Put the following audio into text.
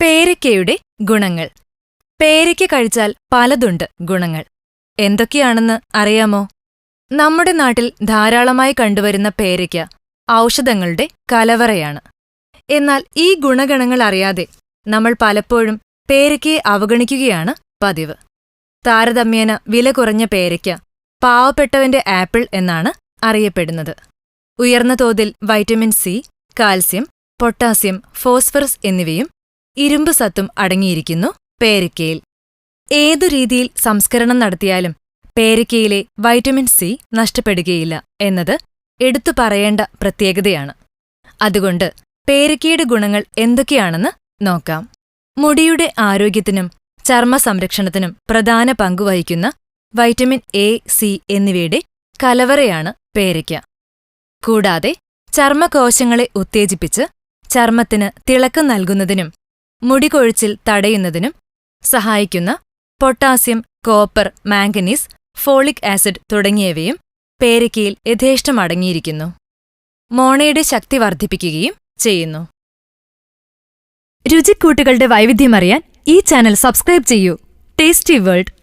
പേരയ്ക്കയുടെ ഗുണങ്ങൾ. പേരയ്ക്ക കഴിച്ചാൽ പലതുണ്ട് ഗുണങ്ങൾ. എന്തൊക്കെയാണെന്ന് അറിയാമോ? നമ്മുടെ നാട്ടിൽ ധാരാളമായി കണ്ടുവരുന്ന പേരയ്ക്ക ഔഷധങ്ങളുടെ കലവറയാണ്. എന്നാൽ ഈ ഗുണഗണങ്ങൾ അറിയാതെ നമ്മൾ പലപ്പോഴും പേരയ്ക്കയെ അവഗണിക്കുകയാണ് പതിവ്. താരതമ്യേന വില കുറഞ്ഞ പേരയ്ക്ക പാവപ്പെട്ടവന്റെ ആപ്പിൾ എന്നാണ് അറിയപ്പെടുന്നത്. ഉയർന്ന തോതിൽ vitamin C, calcium, potassium, phosphorus എന്നിവയും ഇരുമ്പ് സത്തും അടങ്ങിയിരിക്കുന്നു പേരയ്ക്കയിൽ. ഏതു രീതിയിൽ സംസ്കരണം നടത്തിയാലും പേരയ്ക്കയിലെ വൈറ്റമിൻ സി നഷ്ടപ്പെടുകയില്ല എന്നത് എടുത്തു പറയേണ്ട പ്രത്യേകതയാണ്. അതുകൊണ്ട് പേരയ്ക്കയുടെ ഗുണങ്ങൾ എന്തൊക്കെയാണെന്ന് നോക്കാം. മുടിയുടെ ആരോഗ്യത്തിനും ചർമ്മ സംരക്ഷണത്തിനും പ്രധാന പങ്കുവഹിക്കുന്ന വൈറ്റമിൻ എ, സി എന്നിവയുടെ കലവറയാണ് പേരയ്ക്ക. കൂടാതെ ചർമ്മകോശങ്ങളെ ഉത്തേജിപ്പിച്ച് ചർമ്മത്തിന് തിളക്കം നൽകുന്നതിനും മുടികൊഴിച്ചിൽ തടയുന്നതിനും സഹായിക്കുന്ന potassium, copper, manganese, folic acid തുടങ്ങിയവയും പേരയ്ക്കയിൽ യഥേഷ്ടം അടങ്ങിയിരിക്കുന്നു. മോണയുടെ ശക്തി വർദ്ധിപ്പിക്കുകയും ചെയ്യുന്നു. രുചിക്കൂട്ടുകളുടെ വൈവിധ്യമറിയാൻ ഈ ചാനൽ സബ്സ്ക്രൈബ് ചെയ്യൂ. Tasty world